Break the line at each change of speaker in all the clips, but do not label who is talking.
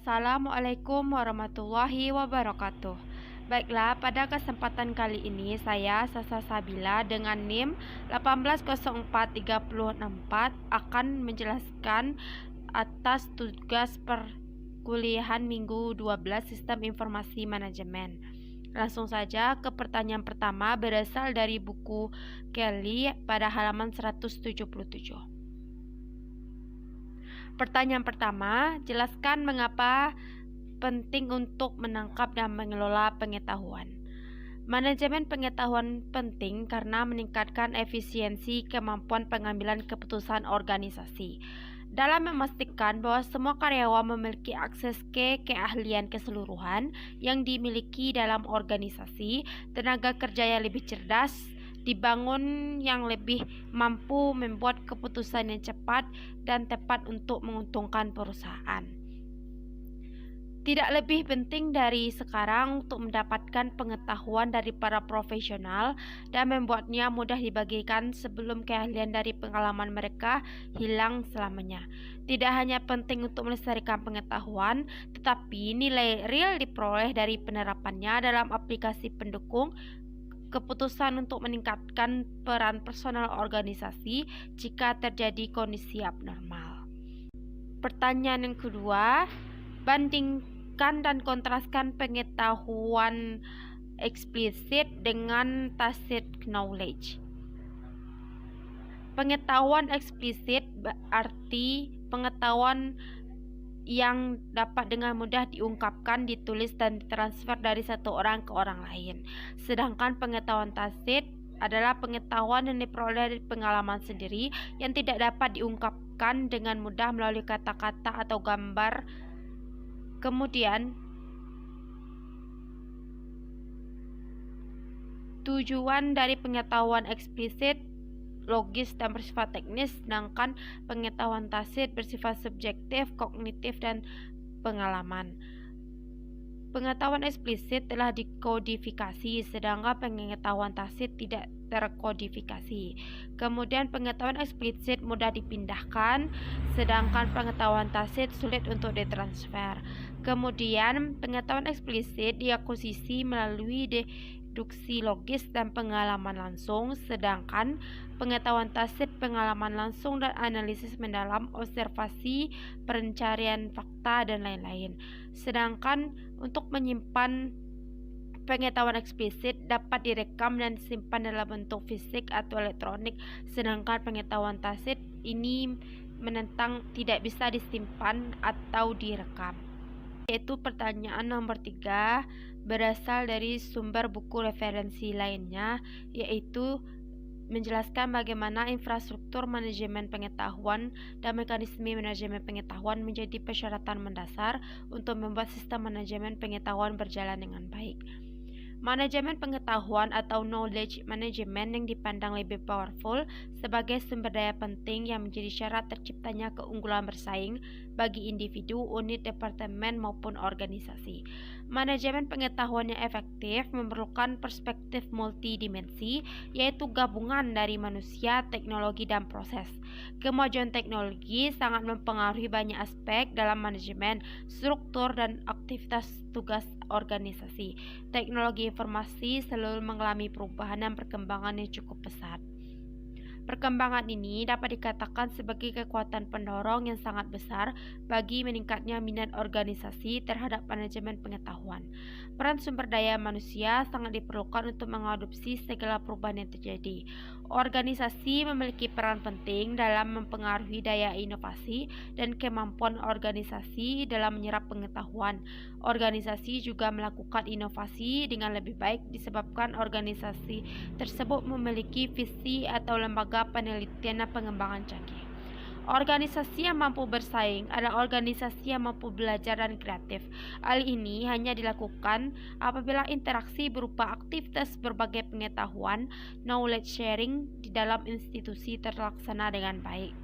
Assalamualaikum warahmatullahi wabarakatuh. Baiklah, pada kesempatan kali ini saya Sasa Sabila dengan NIM 1804364 akan menjelaskan atas tugas perkuliahan minggu 12 Sistem Informasi Manajemen. Langsung saja ke pertanyaan pertama berasal dari buku Kelly pada halaman 177. Pertanyaan pertama, jelaskan mengapa penting untuk menangkap dan mengelola pengetahuan. Manajemen pengetahuan penting karena meningkatkan efisiensi kemampuan pengambilan keputusan organisasi. Dalam memastikan bahwa semua karyawan memiliki akses ke keahlian keseluruhan yang dimiliki dalam organisasi, tenaga kerja yang lebih cerdas dibangun yang lebih mampu membuat keputusan yang cepat dan tepat untuk menguntungkan perusahaan. Tidak lebih penting dari sekarang untuk mendapatkan pengetahuan dari para profesional dan membuatnya mudah dibagikan sebelum keahlian dari pengalaman mereka hilang selamanya. Tidak hanya penting untuk melestarikan pengetahuan, tetapi nilai real diperoleh dari penerapannya dalam aplikasi pendukung keputusan untuk meningkatkan peran personal organisasi jika terjadi kondisi abnormal. Pertanyaan yang kedua, bandingkan dan kontraskan pengetahuan eksplisit dengan tacit knowledge. Pengetahuan eksplisit berarti pengetahuan yang dapat dengan mudah diungkapkan, ditulis, dan ditransfer dari satu orang ke orang lain. Sedangkan pengetahuan tacit adalah pengetahuan yang diperoleh dari pengalaman sendiri yang tidak dapat diungkapkan dengan mudah melalui kata-kata atau gambar. Kemudian, tujuan dari pengetahuan eksplisit logis dan bersifat teknis, sedangkan pengetahuan tacit bersifat subjektif, kognitif, dan pengalaman. Pengetahuan eksplisit telah dikodifikasi, sedangkan pengetahuan tacit tidak terkodifikasi. Kemudian pengetahuan eksplisit mudah dipindahkan, sedangkan pengetahuan tacit sulit untuk ditransfer. Kemudian pengetahuan eksplisit diakuisisi melalui deduksi logis dan pengalaman langsung, sedangkan pengetahuan tacit pengalaman langsung dan analisis mendalam, observasi, pencarian fakta, dan lain-lain. Sedangkan untuk menyimpan pengetahuan eksplisit dapat direkam dan disimpan dalam bentuk fisik atau elektronik, sedangkan pengetahuan tacit ini menentang tidak bisa disimpan atau direkam. Yaitu pertanyaan nomor 3 berasal dari sumber buku referensi lainnya, yaitu menjelaskan bagaimana infrastruktur manajemen pengetahuan dan mekanisme manajemen pengetahuan menjadi persyaratan mendasar untuk membuat sistem manajemen pengetahuan berjalan dengan baik. Manajemen pengetahuan atau knowledge management yang dipandang lebih powerful sebagai sumber daya penting yang menjadi syarat terciptanya keunggulan bersaing bagi individu, unit, departemen, maupun organisasi. Manajemen pengetahuan yang efektif memerlukan perspektif multidimensi, yaitu gabungan dari manusia, teknologi, dan proses. Kemajuan teknologi sangat mempengaruhi banyak aspek dalam manajemen, struktur, dan aktivitas tugas organisasi. Teknologi informasi selalu mengalami perubahan dan perkembangan yang cukup pesat. Perkembangan ini dapat dikatakan sebagai kekuatan pendorong yang sangat besar bagi meningkatnya minat organisasi terhadap manajemen pengetahuan. Peran sumber daya manusia sangat diperlukan untuk mengadopsi segala perubahan yang terjadi. Organisasi memiliki peran penting dalam mempengaruhi daya inovasi dan kemampuan organisasi dalam menyerap pengetahuan. Organisasi juga melakukan inovasi dengan lebih baik disebabkan organisasi tersebut memiliki visi atau lembaga penelitian dan pengembangan canggih. Organisasi yang mampu bersaing adalah organisasi yang mampu belajar dan kreatif. Hal ini hanya dilakukan apabila interaksi berupa aktivitas berbagai pengetahuan, knowledge sharing di dalam institusi terlaksana dengan baik.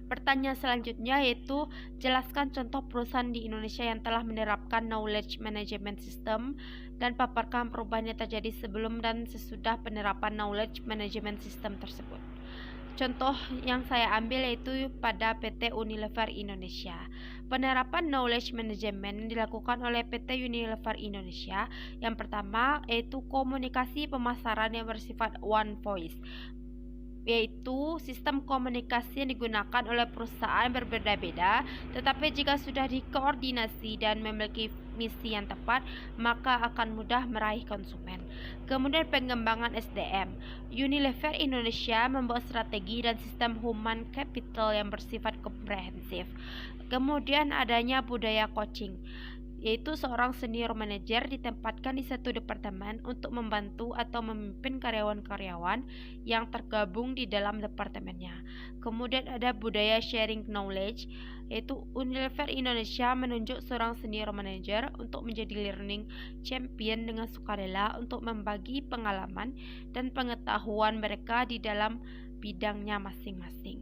Pertanyaan selanjutnya yaitu jelaskan contoh perusahaan di Indonesia yang telah menerapkan knowledge management system dan paparkan perubahan yang terjadi sebelum dan sesudah penerapan knowledge management system tersebut. Contoh yang saya ambil yaitu pada PT Unilever Indonesia. Penerapan knowledge management dilakukan oleh PT Unilever Indonesia. Yang pertama yaitu komunikasi pemasaran yang bersifat one voice, yaitu sistem komunikasi yang digunakan oleh perusahaan berbeda-beda, tetapi jika sudah dikoordinasi dan memiliki misi yang tepat, maka akan mudah meraih konsumen. Kemudian pengembangan SDM. Unilever Indonesia membuat strategi dan sistem human capital yang bersifat komprehensif. Kemudian adanya budaya coaching, yaitu seorang senior manager ditempatkan di satu departemen untuk membantu atau memimpin karyawan-karyawan yang tergabung di dalam departemennya. Kemudian ada budaya sharing knowledge, yaitu Unilever Indonesia menunjuk seorang senior manager untuk menjadi learning champion dengan sukarela untuk membagi pengalaman dan pengetahuan mereka di dalam bidangnya masing-masing.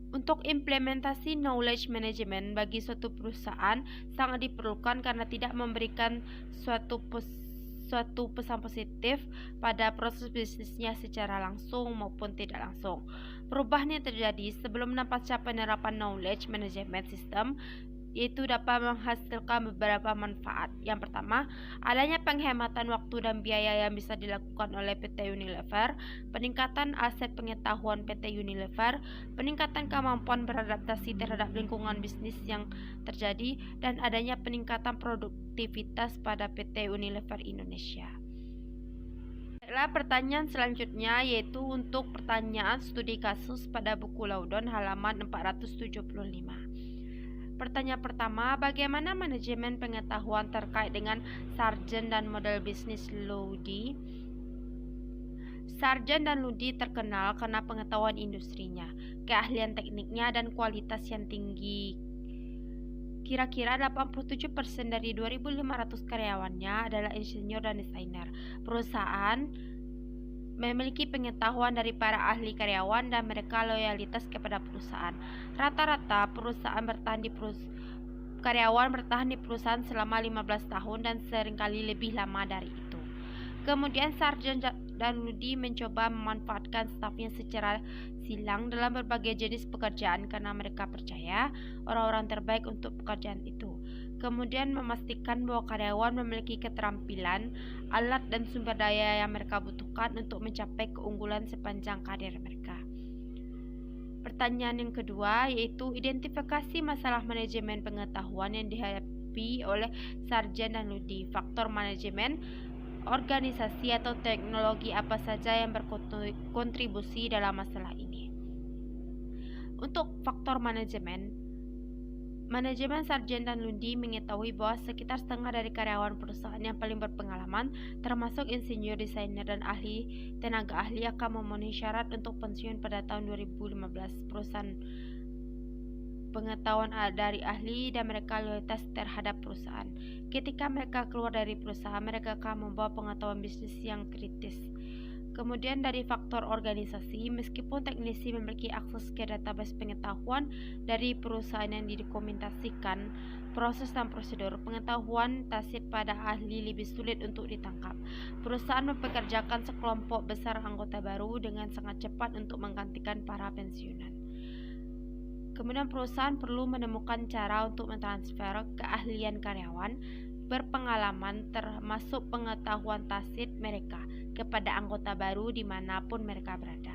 Untuk implementasi knowledge management bagi suatu perusahaan sangat diperlukan karena tidak memberikan suatu pesan positif pada proses bisnisnya secara langsung maupun tidak langsung. Perubahan yang terjadi sebelum pasca penerapan knowledge management system yaitu dapat menghasilkan beberapa manfaat. Yang pertama, adanya penghematan waktu dan biaya yang bisa dilakukan oleh PT Unilever, peningkatan aset pengetahuan PT Unilever, peningkatan kemampuan beradaptasi terhadap lingkungan bisnis yang terjadi, dan adanya peningkatan produktivitas pada PT Unilever Indonesia. Pertanyaan selanjutnya yaitu untuk pertanyaan studi kasus pada buku Laudon halaman 475. Pertanyaan pertama, bagaimana manajemen pengetahuan terkait dengan Sargent dan model bisnis Ludi? Sargent dan Ludi terkenal karena pengetahuan industrinya, keahlian tekniknya, dan kualitas yang tinggi. Kira-kira 87% dari 2.500 karyawannya adalah insinyur dan desainer. Perusahaan memiliki pengetahuan dari para ahli karyawan dan mereka loyalitas kepada perusahaan. Rata-rata karyawan bertahan di perusahaan selama 15 tahun dan seringkali lebih lama dari itu. Kemudian Sargent dan Ludi mencoba memanfaatkan stafnya secara silang dalam berbagai jenis pekerjaan karena mereka percaya orang-orang terbaik untuk pekerjaan itu. Kemudian memastikan bahwa karyawan memiliki keterampilan, alat, dan sumber daya yang mereka butuhkan untuk mencapai keunggulan sepanjang karir mereka. Pertanyaan yang kedua yaitu identifikasi masalah manajemen pengetahuan yang dihadapi oleh Sargent dan Ludi. Faktor manajemen, organisasi atau teknologi apa saja yang berkontribusi dalam masalah ini. Untuk faktor manajemen Sargent dan Ludi mengetahui bahwa sekitar setengah dari karyawan perusahaan yang paling berpengalaman, termasuk insinyur, desainer, dan tenaga ahli akan memenuhi syarat untuk pensiun pada tahun 2015. Perusahaan pengetahuan dari ahli dan mereka loyalitas terhadap perusahaan. Ketika mereka keluar dari perusahaan, mereka akan membawa pengetahuan bisnis yang kritis. Kemudian dari faktor organisasi, meskipun teknisi memiliki akses ke database pengetahuan dari perusahaan yang didokumentasikan, proses dan prosedur pengetahuan tasit pada ahli lebih sulit untuk ditangkap. Perusahaan mempekerjakan sekelompok besar anggota baru dengan sangat cepat untuk menggantikan para pensiunan. Kemudian perusahaan perlu menemukan cara untuk mentransfer keahlian karyawan berpengalaman termasuk pengetahuan tasit mereka kepada anggota baru dimanapun mereka berada.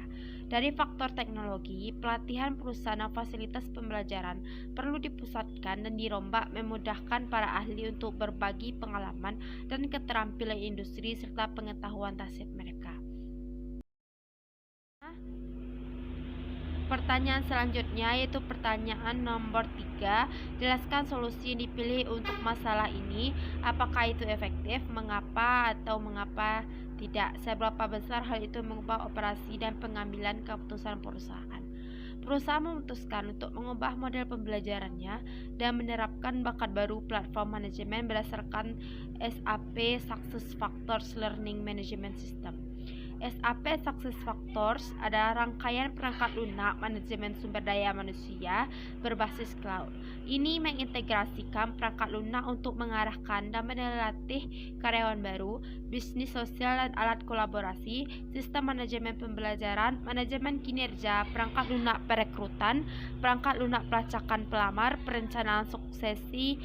Dari faktor teknologi, pelatihan perusahaan dan fasilitas pembelajaran perlu dipusatkan dan dirombak memudahkan para ahli untuk berbagi pengalaman dan keterampilan industri serta pengetahuan tasit mereka. Pertanyaan selanjutnya yaitu pertanyaan nomor 3. Jelaskan solusi yang dipilih untuk masalah ini. Apakah itu efektif? Mengapa atau mengapa tidak? Seberapa besar hal itu mengubah operasi dan pengambilan keputusan perusahaan? Perusahaan memutuskan untuk mengubah model pembelajarannya dan menerapkan bakat baru platform manajemen berdasarkan SAP Success Factors Learning Management System. SAP Success Factors adalah rangkaian perangkat lunak manajemen sumber daya manusia berbasis cloud. Ini mengintegrasikan perangkat lunak untuk mengarahkan dan melatih karyawan baru, bisnis sosial dan alat kolaborasi, sistem manajemen pembelajaran, manajemen kinerja, perangkat lunak perekrutan, perangkat lunak pelacakan pelamar, perencanaan suksesi,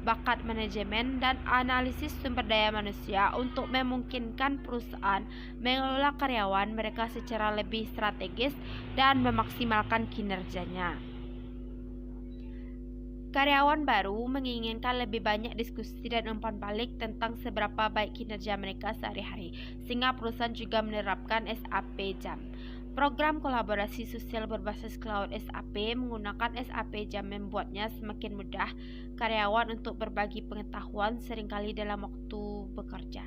bakat manajemen, dan analisis sumber daya manusia untuk memungkinkan perusahaan mengelola karyawan mereka secara lebih strategis dan memaksimalkan kinerjanya. Karyawan baru menginginkan lebih banyak diskusi dan umpan balik tentang seberapa baik kinerja mereka sehari-hari, sehingga perusahaan juga menerapkan SAP Jam. Program kolaborasi sosial berbasis cloud SAP menggunakan SAP Jam membuatnya semakin mudah karyawan untuk berbagi pengetahuan seringkali dalam waktu bekerja.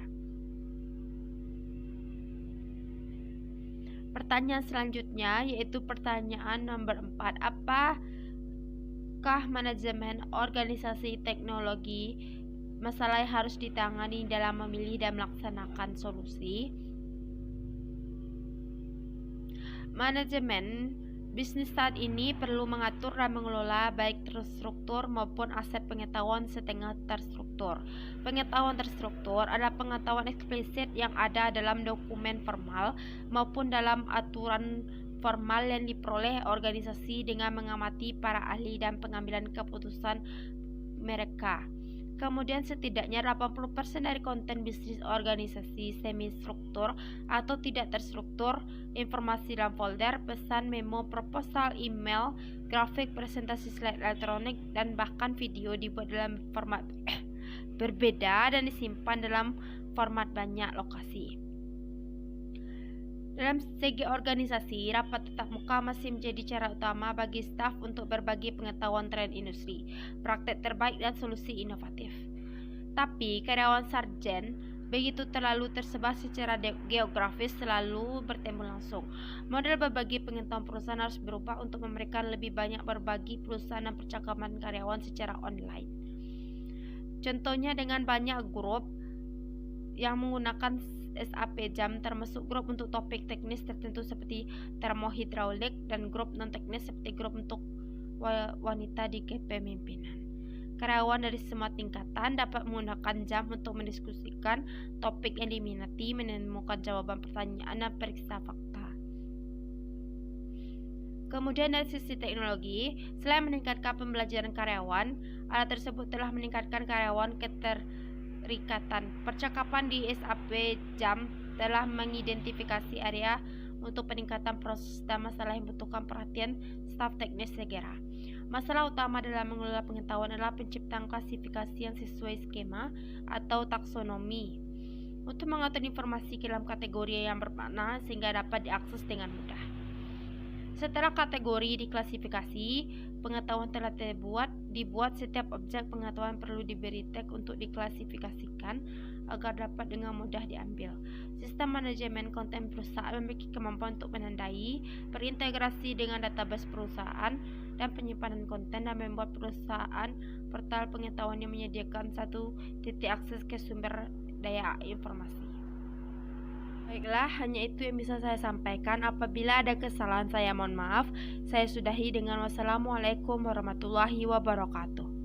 Pertanyaan selanjutnya yaitu pertanyaan nomor 4. Apakah manajemen organisasi teknologi masalah yang harus ditangani dalam memilih dan melaksanakan solusi? Manajemen bisnis saat ini perlu mengatur dan mengelola baik terstruktur maupun aset pengetahuan setengah terstruktur. Pengetahuan terstruktur adalah pengetahuan eksplisit yang ada dalam dokumen formal maupun dalam aturan formal yang diperoleh organisasi dengan mengamati para ahli dan pengambilan keputusan mereka. Kemudian setidaknya 80% dari konten bisnis organisasi semi-struktur atau tidak terstruktur, informasi dalam folder, pesan, memo, proposal, email, grafik, presentasi slide elektronik, dan bahkan video dibuat dalam format berbeda dan disimpan dalam format banyak lokasi. Dalam segi organisasi, rapat tatap muka masih menjadi cara utama bagi staf untuk berbagi pengetahuan tren industri, praktek terbaik dan solusi inovatif. Tapi karyawan sarjen begitu terlalu tersebar secara geografis selalu bertemu langsung. Model berbagi pengetahuan perusahaan harus berubah untuk memberikan lebih banyak berbagi perusahaan dan percakapan karyawan secara online. Contohnya dengan banyak grup yang menggunakan SAP Jam, termasuk grup untuk topik teknis tertentu seperti termohidraulik dan grup non-teknis seperti grup untuk wanita di kepemimpinan. Karyawan dari semua tingkatan dapat menggunakan Jam untuk mendiskusikan topik yang diminati, menemukan jawaban pertanyaan dan periksa fakta. Kemudian dari sisi teknologi, selain meningkatkan pembelajaran karyawan, alat tersebut telah meningkatkan karyawan keterikatan. Percakapan di SAP Jam telah mengidentifikasi area untuk peningkatan proses dan masalah yang membutuhkan perhatian staf teknis segera. Masalah utama dalam mengelola pengetahuan adalah penciptaan klasifikasi yang sesuai skema atau taksonomi untuk mengatur informasi ke dalam kategori yang bermakna sehingga dapat diakses dengan mudah. Setelah kategori diklasifikasi, pengetahuan telah dibuat setiap objek pengetahuan perlu diberi tag untuk diklasifikasikan agar dapat dengan mudah diambil. Sistem manajemen konten perusahaan memiliki kemampuan untuk menandai, berintegrasi dengan database perusahaan, dan penyimpanan konten dan membuat perusahaan portal pengetahuan yang menyediakan satu titik akses ke sumber daya informasi. Baiklah, hanya itu yang bisa saya sampaikan. Apabila ada kesalahan saya mohon maaf. Saya sudahi dengan wassalamualaikum warahmatullahi wabarakatuh.